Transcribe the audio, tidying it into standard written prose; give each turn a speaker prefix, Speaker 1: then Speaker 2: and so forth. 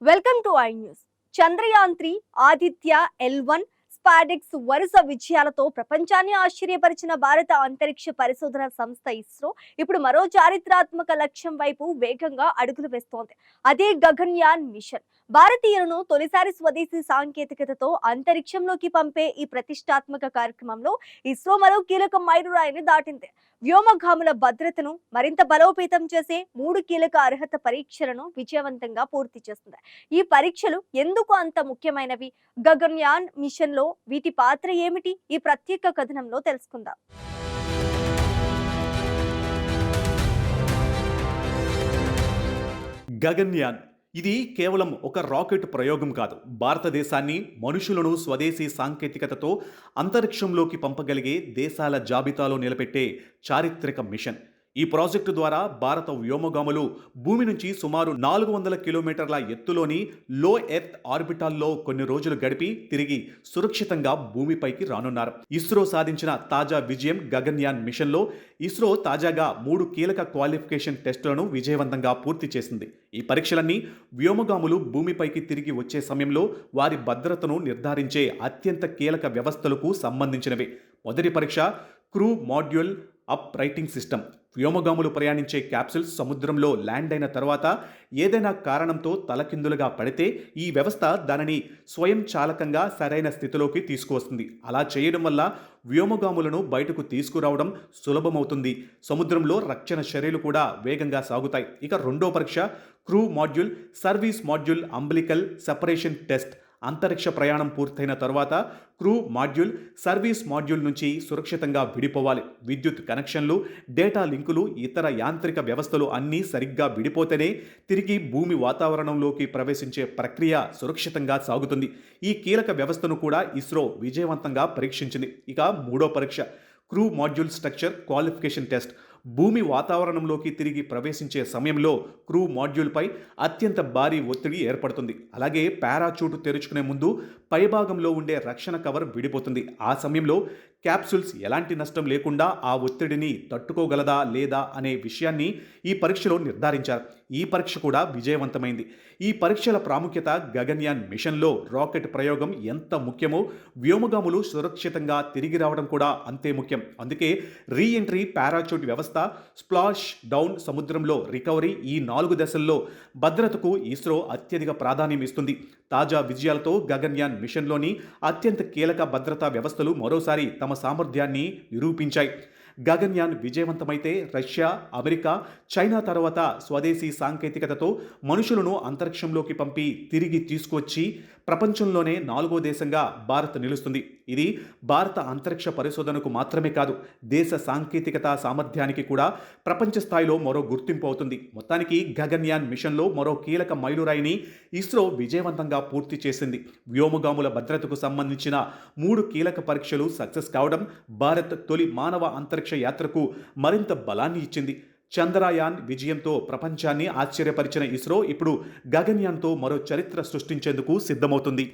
Speaker 1: Welcome to I news. Chandrayaan 3, Aditya L1, SpaDeX వరుస విజయాలతో ప్రపంచాన్ని ఆశ్చర్యపరిచిన భారత అంతరిక్ష పరిశోధన సంస్థ ఇస్రో ఇప్పుడు మరో చారిత్రాత్మక లక్ష్యం వైపు వేగంగా అడుగులు వేస్తోంది. అదే గగన్యాన్ మిషన్. భారతీయులను తొలిసారి స్వదేశీ సాంకేతికతతో అంతరిక్షంలోకి పంపే ఈ ప్రతిష్టాత్మక కార్యక్రమంలో ఇస్రో మరో కీలక మైలురాయిని దాటింది. వ్యోమగాముల భద్రతను మరింత బలోపేతం చేసే 3 కీలక అర్హత పరీక్షలను విజయవంతంగా పూర్తి చేస్తుంది. ఈ పరీక్షలు ఎందుకు అంత ముఖ్యమైనవి? గగన్యాన్ మిషన్ లో వీటి పాత్ర ఏమిటి? ఈ ప్రత్యేక కథనంలో తెలుసుకుందాం.
Speaker 2: గగన్యాన్ ఇది కేవలం ఒక రాకెట్ ప్రయోగం కాదు. భారతదేశాన్ని, మనుషులను స్వదేశీ సాంకేతికతతో అంతరిక్షంలోకి పంపగలిగే దేశాల జాబితాలో నిలబెట్టే చారిత్రక మిషన్. ఈ ప్రాజెక్టు ద్వారా భారత వ్యోమగాములు భూమి నుంచి సుమారు 400 కిలోమీటర్ల ఎత్తులోని లో ఎర్త్ ఆర్బిటాల్లో కొన్ని రోజులు గడిపి తిరిగి సురక్షితంగా భూమిపైకి రానున్నారు. ఇస్రో సాధించిన తాజా విజయం గగన్యాన్ మిషన్లో ఇస్రో తాజాగా 3 కీలక క్వాలిఫికేషన్ టెస్టులను విజయవంతంగా పూర్తి చేసింది. ఈ పరీక్షలన్నీ వ్యోమగాములు భూమిపైకి తిరిగి వచ్చే సమయంలో వారి భద్రతను నిర్ధారించే అత్యంత కీలక వ్యవస్థలకు సంబంధించినవి. మొదటి పరీక్ష crew module uprighting system. వ్యోమగాములు ప్రయాణించే క్యాప్సూల్స్ సముద్రంలో ల్యాండ్ అయిన తర్వాత ఏదైనా కారణంతో తలకిందులుగా పడితే ఈ వ్యవస్థ దానిని స్వయం చాలకంగా సరైన స్థితిలోకి తీసుకువస్తుంది. అలా చేయడం వల్ల వ్యోమగాములను బయటకు తీసుకురావడం సులభమవుతుంది. సముద్రంలో రక్షణ చర్యలు కూడా వేగంగా సాగుతాయి. ఇక రెండో పరీక్ష crew module service module umbilical separation test. అంతరిక్ష ప్రయాణం పూర్తయిన తర్వాత క్రూ మాడ్యూల్ సర్వీస్ మాడ్యూల్ నుంచి సురక్షితంగా విడిపోవాలి. విద్యుత్ కనెక్షన్లు, డేటా లింకులు, ఇతర యాంత్రిక వ్యవస్థలు అన్నీ సరిగ్గా విడిపోతేనే తిరిగి భూమి వాతావరణంలోకి ప్రవేశించే ప్రక్రియ సురక్షితంగా సాగుతుంది. ఈ కీలక వ్యవస్థను కూడా ఇస్రో విజయవంతంగా పరీక్షించింది. ఇక మూడో పరీక్ష crew module structure qualification test. భూమి వాతావరణంలోకి తిరిగి ప్రవేశించే సమయంలో క్రూ మాడ్యూల్పై అత్యంత భారీ ఒత్తిడి ఏర్పడుతుంది. అలాగే పారాచూట్ తెరుచుకునే ముందు పైభాగంలో ఉండే రక్షణ కవర్ విడిపోతుంది. ఆ సమయంలో క్యాప్సూల్స్ ఎలాంటి నష్టం లేకుండా ఆ ఒత్తిడిని తట్టుకోగలదా లేదా అనే విషయాన్ని ఈ పరీక్షలో నిర్ధారించారు. ఈ పరీక్ష కూడా విజయవంతమైంది. ఈ పరీక్షల ప్రాముఖ్యత గగన్యాన్ మిషన్లో రాకెట్ ప్రయోగం ఎంత ముఖ్యమో వ్యోమగాములు సురక్షితంగా తిరిగి రావడం కూడా అంతే ముఖ్యం. అందుకే రీఎంట్రీ, పారాచూట్ వ్యవస్థ, స్ప్లాష్ డౌన్, సముద్రంలో రికవరీ, ఈ 4 దశల్లో భద్రతకు ఇస్రో అత్యధిక ప్రాధాన్యం ఇస్తుంది. తాజా విజయాలతో గగన్యాన్ మిషన్లోని అత్యంత కీలక భద్రతా వ్యవస్థలు మరోసారి తమ సామర్థ్యాన్ని నిరూపించాయి. గగన్యాన్ విజయవంతమైతే రష్యా, అమెరికా, చైనా తర్వాత స్వదేశీ సాంకేతికతతో మనుషులను అంతరిక్షంలోకి పంపి తిరిగి తీసుకువచ్చి ప్రపంచంలోనే 4వ దేశంగా భారత్ నిలుస్తుంది. ఇది భారత అంతరిక్ష పరిశోధనకు మాత్రమే కాదు, దేశ సాంకేతికత సామర్థ్యానికి కూడా ప్రపంచ స్థాయిలో మరో గుర్తింపు అవుతుంది. మొత్తానికి గగన్యాన్ మిషన్లో మరో కీలక మైలురాయిని ఇస్రో విజయవంతంగా పూర్తి చేసింది. వ్యోమగాముల భద్రతకు సంబంధించిన 3 కీలక పరీక్షలు సక్సెస్ కావడం భారత్ తొలి మానవ అంతరిక్ష యాత్రకు మరింత బలాన్ని ఇచ్చింది. చంద్రయాన్ విజయంతో ప్రపంచాన్ని ఆశ్చర్యపరిచిన ఇస్రో ఇప్పుడు గగన్యాన్తో మరో చరిత్ర సృష్టించేందుకు సిద్ధమవుతుంది.